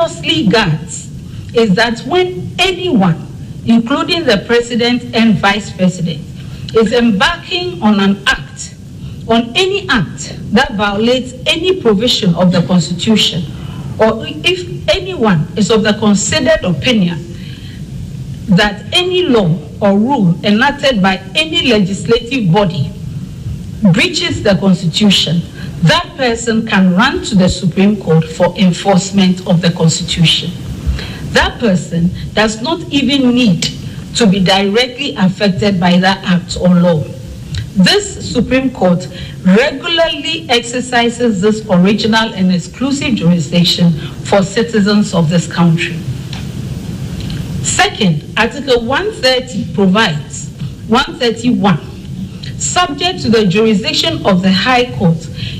closely guards is that when anyone, including the president and vice president, is embarking on an act, on any act that violates any provision of the Constitution, or if anyone is of the considered opinion that any law or rule enacted by any legislative body breaches the Constitution, that person can run to the Supreme Court for enforcement of the Constitution. That person does not even need to be directly affected by that act or law. This Supreme Court regularly exercises this original and exclusive jurisdiction for citizens of this country. Second, Article 130 provides, 131, subject to the jurisdiction of the High Court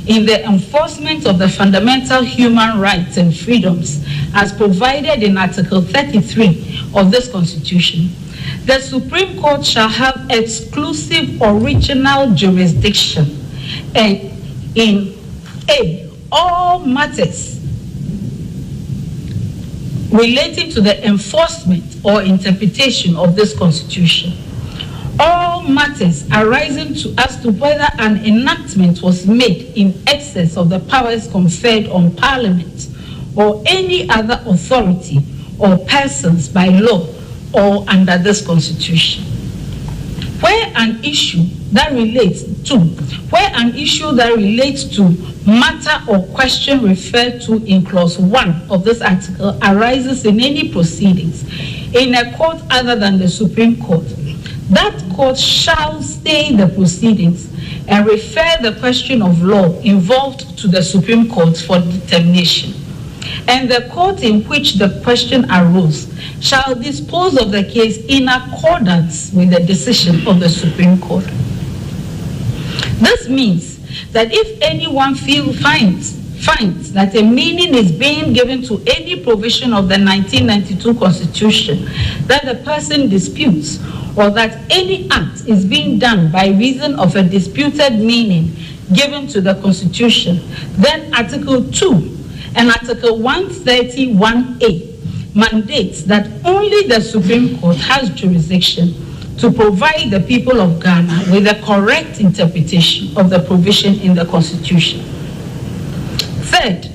in the enforcement of the fundamental human rights and freedoms as provided in Article 33 of this Constitution, the Supreme Court shall have exclusive original jurisdiction and in A, all matters relating to the enforcement or interpretation of this Constitution. All matters arising as to whether an enactment was made in excess of the powers conferred on Parliament or any other authority or persons by law or under this Constitution. Where an issue that relates to matter or question referred to in Clause 1 of this article arises in any proceedings in a court other than the Supreme Court, that court shall stay the proceedings and refer the question of law involved to the Supreme Court for determination. And the court in which the question arose shall dispose of the case in accordance with the decision of the Supreme Court. This means that if anyone finds that a meaning is being given to any provision of the 1992 Constitution that the person disputes, or that any act is being done by reason of a disputed meaning given to the Constitution, then Article 2 and Article 131A mandates that only the Supreme Court has jurisdiction to provide the people of Ghana with a correct interpretation of the provision in the Constitution. Third,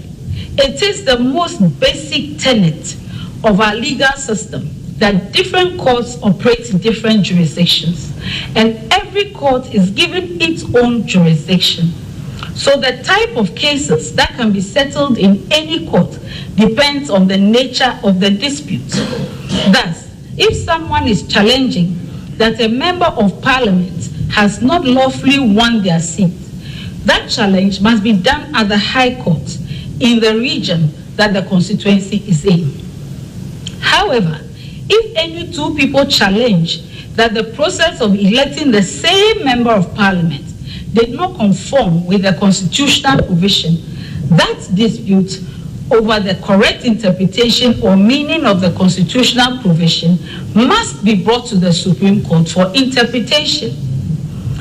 it is the most basic tenet of our legal system that different courts operate in different jurisdictions, and every court is given its own jurisdiction. So the type of cases that can be settled in any court depends on the nature of the dispute. Thus, if someone is challenging that a member of Parliament has not lawfully won their seat, that challenge must be done at the High Court in the region that the constituency is in. However, if any two people challenge that the process of electing the same member of Parliament did not conform with the constitutional provision, that dispute over the correct interpretation or meaning of the constitutional provision must be brought to the Supreme Court for interpretation.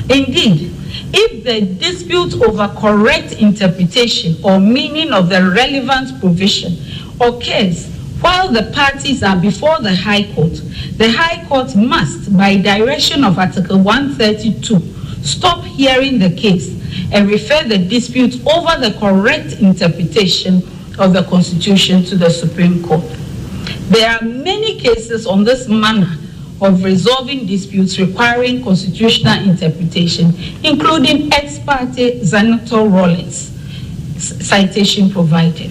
Indeed, if the dispute over correct interpretation or meaning of the relevant provision occurs while the parties are before the High Court, the High Court must, by direction of Article 132, stop hearing the case and refer the dispute over the correct interpretation of the Constitution to the Supreme Court. There are many cases on this manner of resolving disputes requiring constitutional interpretation, including ex parte Zanetto Rawlings, citation provided.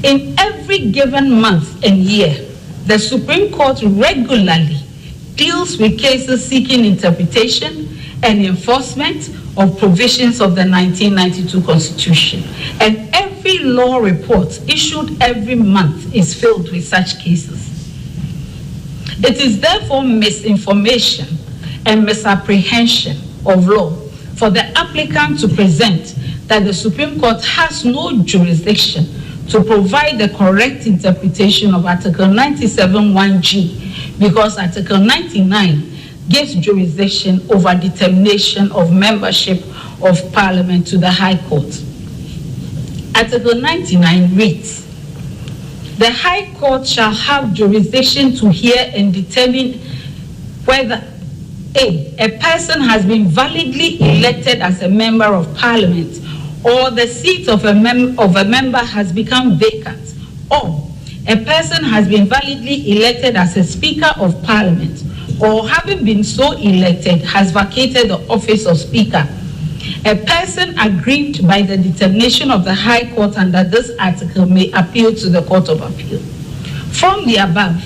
In every given month and year, the Supreme Court regularly deals with cases seeking interpretation and enforcement of provisions of the 1992 Constitution. And every law report issued every month is filled with such cases. It is therefore misinformation and misapprehension of law for the applicant to present that the Supreme Court has no jurisdiction to provide the correct interpretation of Article 97(1)(g), because Article 99 gives jurisdiction over determination of membership of Parliament to the High Court. Article 99 reads, The High Court shall have jurisdiction to hear and determine whether a person has been validly elected as a member of Parliament, or the seat of a member has become vacant, or a person has been validly elected as a Speaker of Parliament, or having been so elected has vacated the office of Speaker. A person aggrieved by the determination of the High Court under this article may appeal to the Court of Appeal. From the above,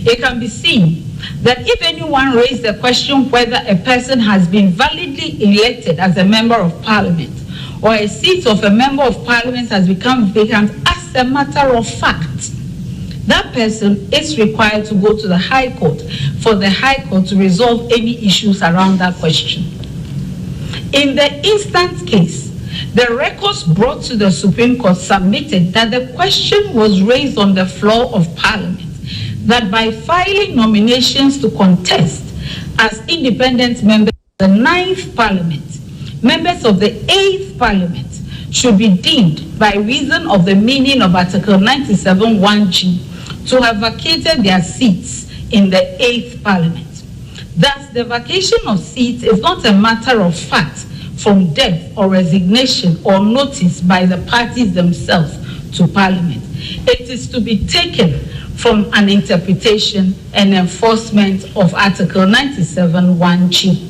it can be seen that if anyone raised the question whether a person has been validly elected as a member of Parliament, or a seat of a member of Parliament has become vacant, as a matter of fact, that person is required to go to the High Court for the High Court to resolve any issues around that question. In the instant case, the records brought to the Supreme Court submitted that the question was raised on the floor of Parliament, that by filing nominations to contest as independent members of the 9th Parliament, members of the 8th Parliament should be deemed, by reason of the meaning of Article 97(1)(g), to have vacated their seats in the 8th Parliament. Thus, the vacation of seats is not a matter of fact from death or resignation or notice by the parties themselves to Parliament. It is to be taken from an interpretation and enforcement of Article 97(1)(g).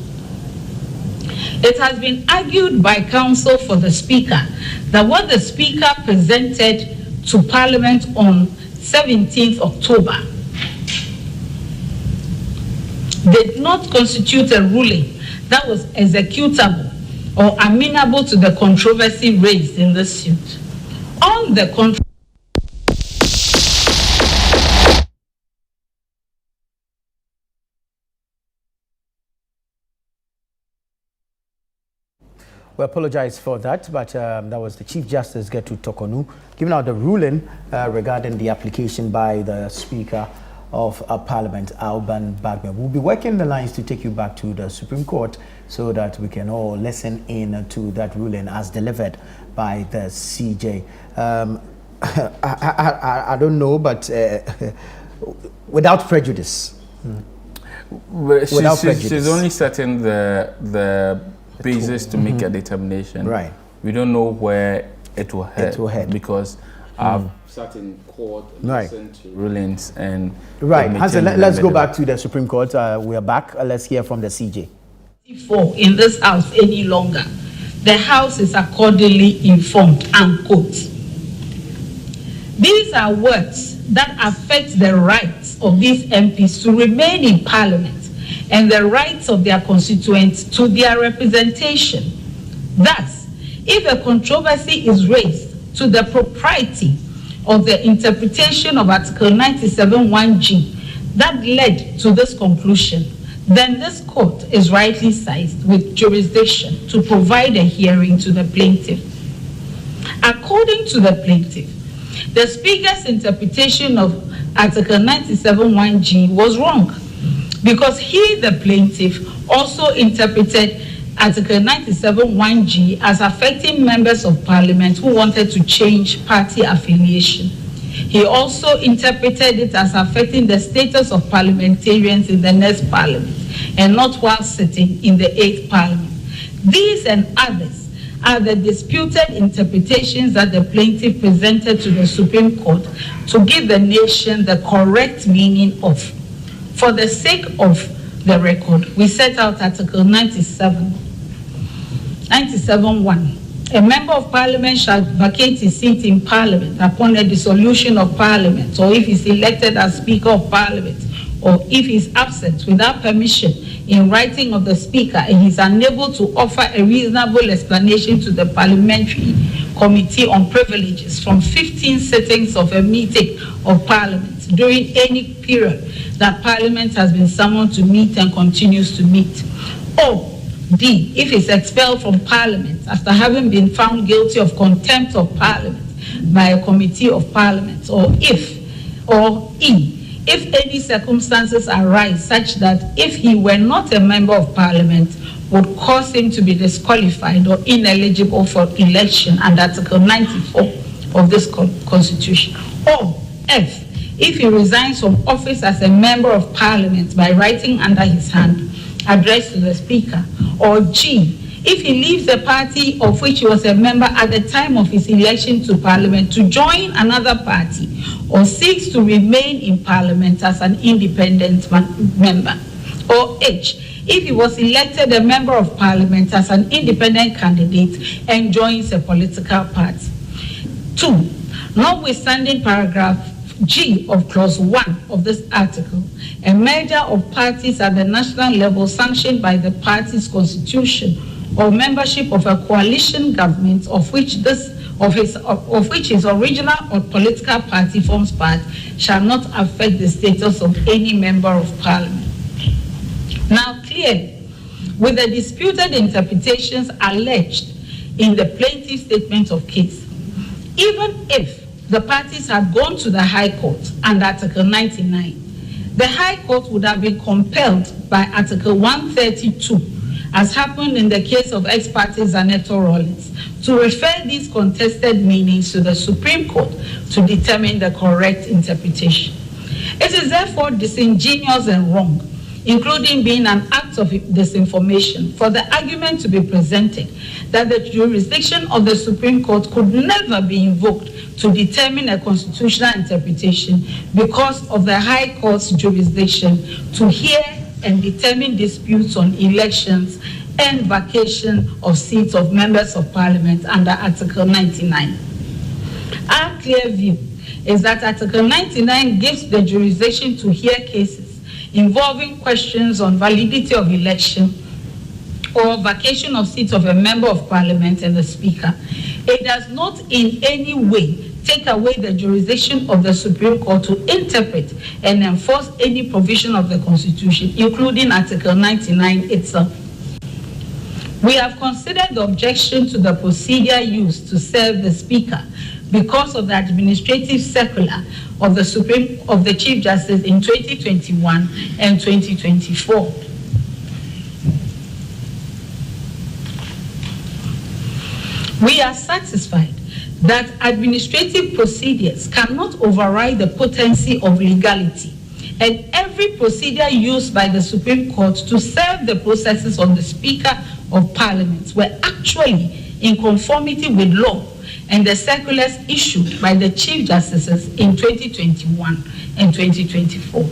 It has been argued by counsel for the Speaker that what the Speaker presented to Parliament on 17th October did not constitute a ruling that was executable or amenable to the controversy raised in the suit. On the contrary, we apologize for that, but that was the Chief Justice, Gertrude Torkornoo, giving out the ruling regarding the application by the Speaker of Parliament, Bagbin. We'll be working the lines to take you back to the Supreme Court so that we can all listen in to that ruling as delivered by the CJ. I don't know, but without prejudice. Without prejudice. She's only setting the basis to make a determination. Right. We don't know where it will head. Because I've sat in court and listened to rulings and... Right. Hansen, let's go back to the Supreme Court. We are back. Let's hear from the CJ. In this House any longer, the House is accordingly informed, unquote. These are words that affect the rights of these MPs to remain in Parliament and the rights of their constituents to their representation. Thus, if a controversy is raised to the propriety of the interpretation of Article 97(1)(g) that led to this conclusion, then this court is rightly sized with jurisdiction to provide a hearing to the plaintiff. According to the plaintiff, the Speaker's interpretation of Article 97(1)(g) was wrong, because he, the plaintiff, also interpreted Article 97(1)(g) as affecting members of Parliament who wanted to change party affiliation. He also interpreted it as affecting the status of parliamentarians in the next Parliament, and not while sitting in the 8th Parliament. These and others are the disputed interpretations that the plaintiff presented to the Supreme Court to give the nation the correct meaning of. For the sake of the record, we set out Article 97(1). A member of Parliament shall vacate his seat in Parliament upon a dissolution of Parliament, or if he is elected as Speaker of Parliament, or if he is absent without permission in writing of the Speaker and he is unable to offer a reasonable explanation to the Parliamentary Committee on Privileges from 15 sittings of a meeting of Parliament during any period that Parliament has been summoned to meet and continues to meet. Or D, if he is expelled from Parliament after having been found guilty of contempt of Parliament by a committee of Parliament. Or E, if any circumstances arise such that if he were not a member of Parliament would cause him to be disqualified or ineligible for election under Article 94 of this Constitution. Or F, if he resigns from office as a member of parliament by writing under his hand, addressed to the speaker. Or G, if he leaves the party of which he was a member at the time of his election to parliament to join another party, or seeks to remain in parliament as an independent member. Or H, if he was elected a member of parliament as an independent candidate and joins a political party. 2, notwithstanding paragraph G of clause 1 of this article, a merger of parties at the national level sanctioned by the party's constitution or membership of a coalition government of which his original or political party forms part shall not affect the status of any member of parliament. Now, clearly, with the disputed interpretations alleged in the plaintiff's statement of case, even if the parties had gone to the High Court under Article 99, the High Court would have been compelled by Article 132, as happened in the case of ex parte Zaneto Rollins, to refer these contested meanings to the Supreme Court to determine the correct interpretation. It is therefore disingenuous and wrong, including being an act of disinformation, for the argument to be presented that the jurisdiction of the Supreme Court could never be invoked to determine a constitutional interpretation because of the High Court's jurisdiction to hear and determine disputes on elections and vacation of seats of members of parliament under Article 99. Our clear view is that Article 99 gives the jurisdiction to hear cases involving questions on validity of election or vacation of seats of a member of parliament and the speaker. It does not in any way take away the jurisdiction of the Supreme Court to interpret and enforce any provision of the Constitution, including Article 99 itself. We have considered the objection to the procedure used to serve the speaker because of the administrative circular of the Chief Justice in 2021 and 2024. We are satisfied that administrative procedures cannot override the potency of legality, and every procedure used by the Supreme Court to serve the processes of the Speaker of Parliament were actually in conformity with law and the circulars issued by the Chief Justices in 2021 and 2024.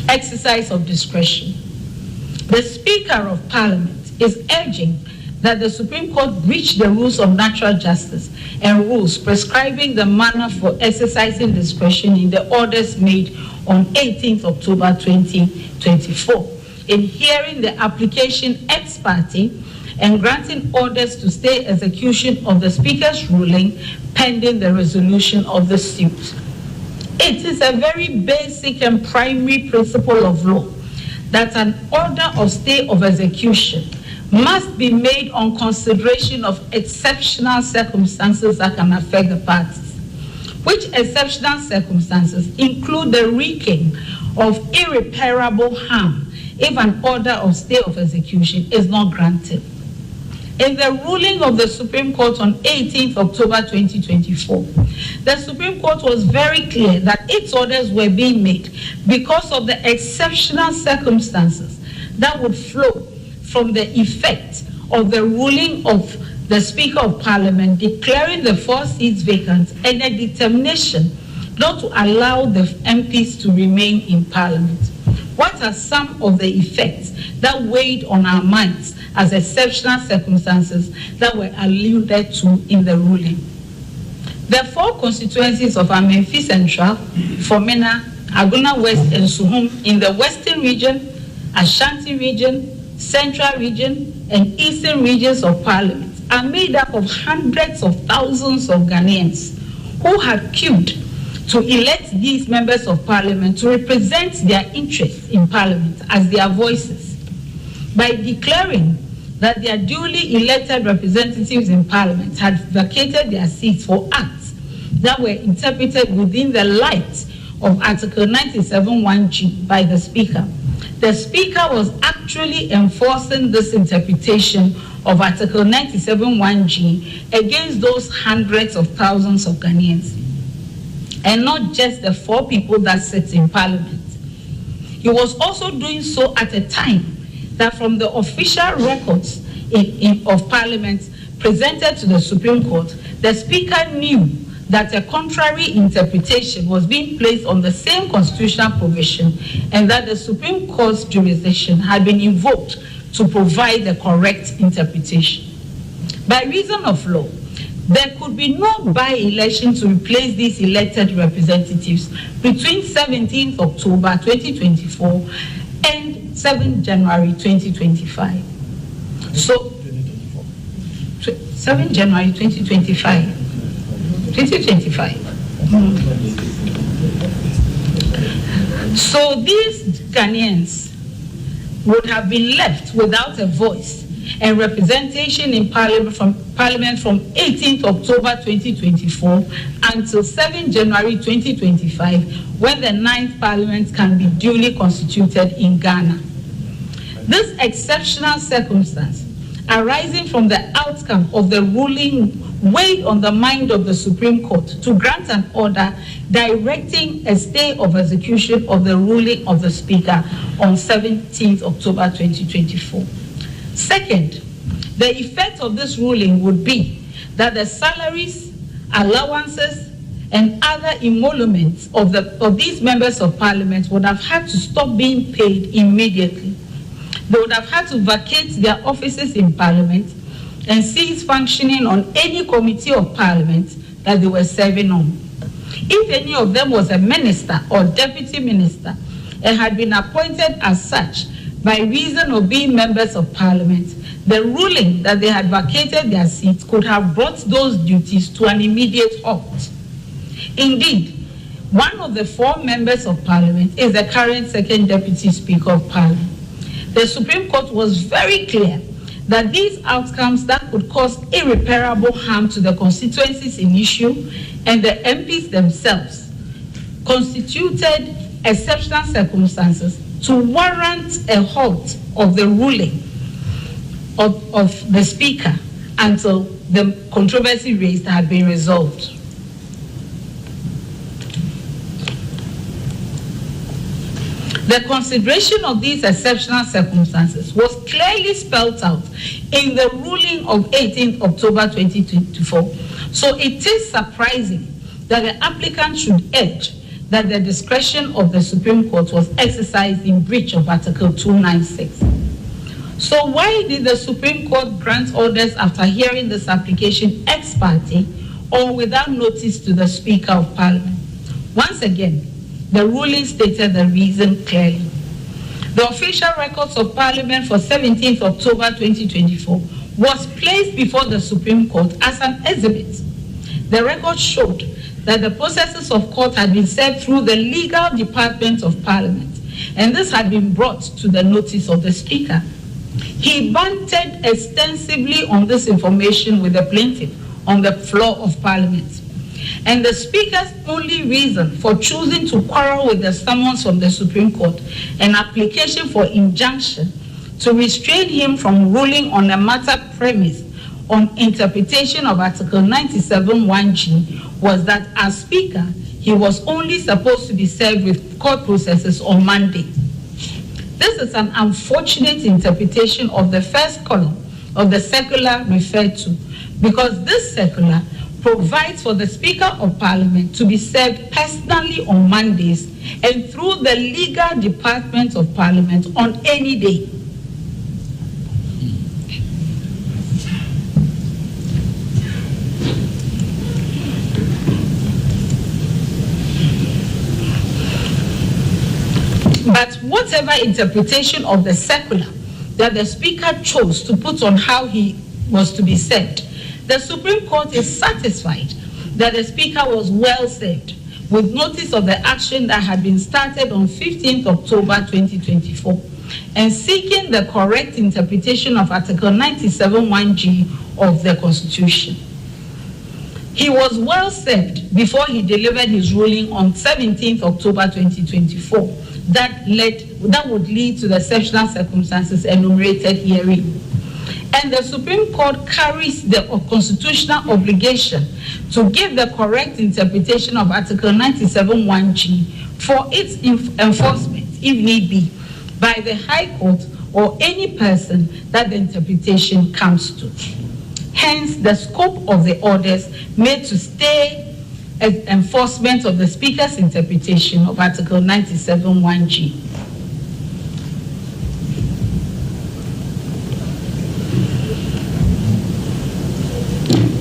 Exercise of discretion. The Speaker of Parliament is urging that the Supreme Court breach the rules of natural justice and rules prescribing the manner for exercising discretion in the orders made on 18th October 2024 in hearing the application ex parte and granting orders to stay execution of the Speaker's ruling pending the resolution of the suit. It is a very basic and primary principle of law that an order of stay of execution must be made on consideration of exceptional circumstances that can affect the parties, which exceptional circumstances include the wreaking of irreparable harm if an order of stay of execution is not granted. In the ruling of the Supreme Court on 18th October 2024, the Supreme Court was very clear that its orders were being made because of the exceptional circumstances that would flow from the effect of the ruling of the Speaker of Parliament declaring the 4 seats vacant and a determination not to allow the MPs to remain in Parliament. What are some of the effects that weighed on our minds as exceptional circumstances that were alluded to in the ruling? The 4 constituencies of Amenfi Central, Fomena, Aguna West, and Suhum in the Western region, Ashanti region, Central region, and Eastern regions of Parliament are made up of hundreds of thousands of Ghanaians who had queued to elect these members of Parliament to represent their interests in Parliament as their voices. By declaring that their duly elected representatives in Parliament had vacated their seats for acts that were interpreted within the light of Article 97(1)(g) by the Speaker, the Speaker was actually enforcing this interpretation of Article 97(1)(g) against those hundreds of thousands of Ghanaians. and not just the 4 people that sit in Parliament. He was also doing so at a time that from the official records of Parliament presented to the Supreme Court, the Speaker knew that a contrary interpretation was being placed on the same constitutional provision and that the Supreme Court's jurisdiction had been invoked to provide the correct interpretation. By reason of law, there could be no by-election to replace these elected representatives between 17th October 2024 and 7th January 2025. So, 7th January 2025. 2025. So these Ghanaians would have been left without a voice and representation in Parliament from 18th October 2024 until 7th January 2025, when the 9th Parliament can be duly constituted in Ghana. This exceptional circumstance arising from the outcome of the ruling weighed on the mind of the Supreme Court to grant an order directing a stay of execution of the ruling of the Speaker on 17th October 2024. Second, the effect of this ruling would be that the salaries, allowances, and other emoluments of these members of Parliament would have had to stop being paid immediately. They would have had to vacate their offices in Parliament and cease functioning on any committee of Parliament that they were serving on. If any of them was a minister or deputy minister and had been appointed as such by reason of being members of Parliament, the ruling that they had vacated their seats could have brought those duties to an immediate halt. Indeed, one of the 4 members of Parliament is the current second deputy Speaker of Parliament. The Supreme Court was very clear that these outcomes that could cause irreparable harm to the constituencies in issue and the MPs themselves constituted exceptional circumstances to warrant a halt of the ruling of the Speaker until the controversy raised had been resolved. The consideration of these exceptional circumstances was clearly spelled out in the ruling of 18th October 2024. So it is surprising that the applicant should urge that the discretion of the Supreme Court was exercised in breach of Article 296. So why did the Supreme Court grant orders after hearing this application ex parte or without notice to the Speaker of Parliament? Once again, the ruling stated the reason clearly. The official records of Parliament for 17th October 2024 was placed before the Supreme Court as an exhibit. The record showed that the processes of court had been served through the legal department of Parliament, and this had been brought to the notice of the Speaker. He bantered extensively on this information with the plaintiff on the floor of Parliament. And the Speaker's only reason for choosing to quarrel with the summons from the Supreme Court, an application for injunction to restrain him from ruling on a matter premised on interpretation of Article 97(1)(g), was that as Speaker, he was only supposed to be served with court processes on Monday. This is an unfortunate interpretation of the first column of the circular referred to, because this circular provides for the Speaker of Parliament to be served personally on Mondays and through the legal department of Parliament on any day. But whatever interpretation of the circular that the Speaker chose to put on how he was to be served, the Supreme Court is satisfied that the Speaker was well served with notice of the action that had been started on 15th October 2024 and seeking the correct interpretation of Article 97(1)(g) of the Constitution. He was well served before he delivered his ruling on 17th October 2024 that would lead to the exceptional circumstances enumerated herein. And the Supreme Court carries the constitutional obligation to give the correct interpretation of Article 97(1)(g) for its enforcement, if need be, by the High Court or any person that the interpretation comes to. Hence, the scope of the orders made to stay enforcement of the Speaker's interpretation of Article 97(1)(g).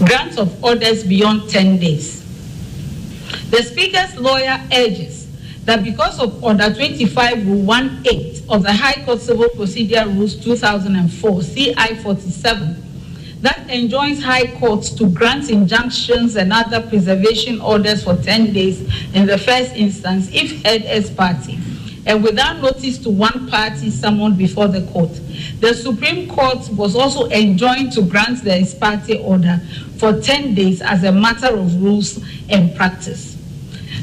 Grant of orders beyond 10 days. The Speaker's lawyer urges that because of Order 25 Rule 18 of the High Court Civil Procedure Rules 2004, CI 47, that enjoins High Courts to grant injunctions and other preservation orders for 10 days in the first instance if heard ex parte, and without notice to one party summoned before the court. The Supreme Court was also enjoined to grant the ex parte order for 10 days as a matter of rules and practice.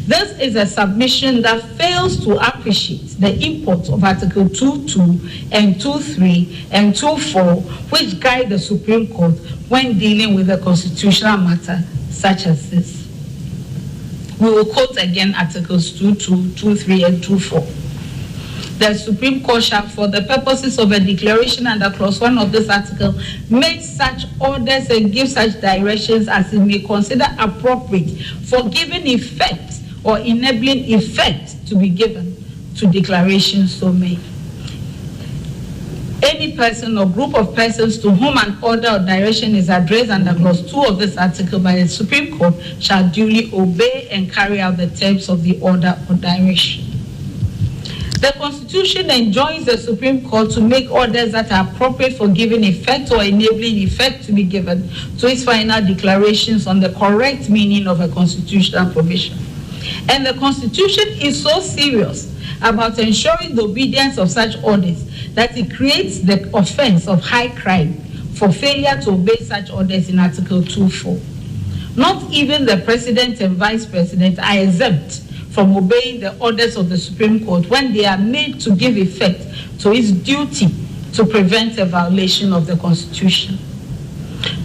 This is a submission that fails to appreciate the import of Article 2.2 and 2.3 and 2.4, which guide the Supreme Court when dealing with a constitutional matter such as this. We will quote again Articles 2.2, 2.3, and 2.4. The Supreme Court shall, for the purposes of a declaration under clause 1 of this article, make such orders and give such directions as it may consider appropriate for giving effect or enabling effect to be given to declarations so made. Any person or group of persons to whom an order or direction is addressed under clause 2 of this article by the Supreme Court shall duly obey and carry out the terms of the order or direction. The Constitution enjoins the Supreme Court to make orders that are appropriate for giving effect or enabling effect to be given to its final declarations on the correct meaning of a constitutional provision. And the Constitution is so serious about ensuring the obedience of such orders that it creates the offense of high crime for failure to obey such orders in Article 2.4. Not even the President and Vice President are exempt from obeying the orders of the Supreme Court when they are made to give effect to its duty to prevent a violation of the Constitution.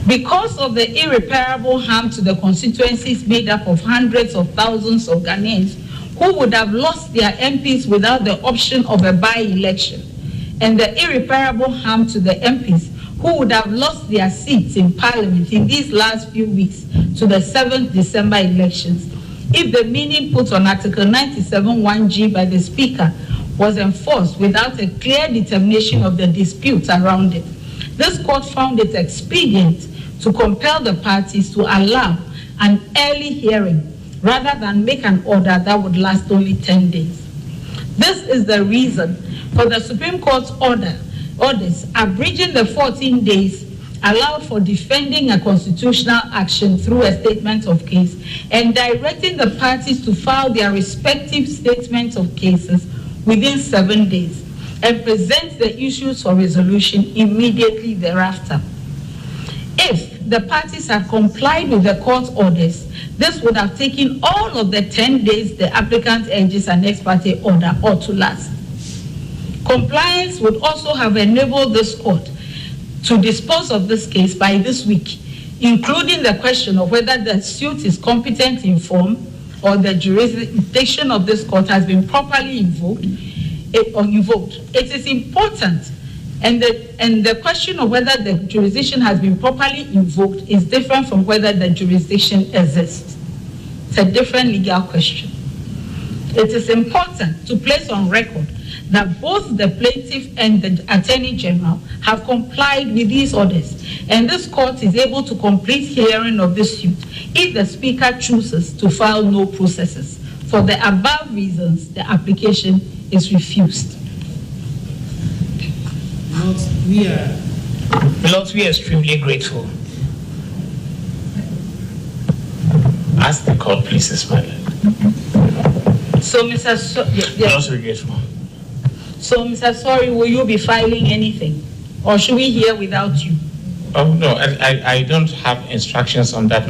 Because of the irreparable harm to the constituencies made up of hundreds of thousands of Ghanaians who would have lost their MPs without the option of a by-election, and the irreparable harm to the MPs who would have lost their seats in Parliament in these last few weeks to the 7th December elections, if the meaning put on Article 97(1)(g) by the Speaker was enforced without a clear determination of the disputes around it, this court found it expedient to compel the parties to allow an early hearing rather than make an order that would last only 10 days. This is the reason for the Supreme Court's orders abridging the 14 days allowed for defending a constitutional action through a statement of case and directing the parties to file their respective statements of cases within 7 days and present the issues for resolution immediately thereafter. If the parties had complied with the court's orders, this would have taken all of the 10 days the applicant urges an ex parte order ought to last. Compliance would also have enabled this court to dispose of this case by this week, including the question of whether the suit is competent in form or the jurisdiction of this court has been properly invoked. It is important, and the question of whether the jurisdiction has been properly invoked is different from whether the jurisdiction exists. It's a different legal question. It is important to place on record that both the plaintiff and the Attorney General have complied with these orders, and this court is able to complete hearing of this suit if the Speaker chooses to file no processes. For the above reasons, the application is refused. Lord, we are extremely grateful. Ask the court, please, my lord. So, Mr. I'm also grateful. So, Mr. Sorry, will you be filing anything? Or should we hear without you? Oh, no, I don't have instructions on that.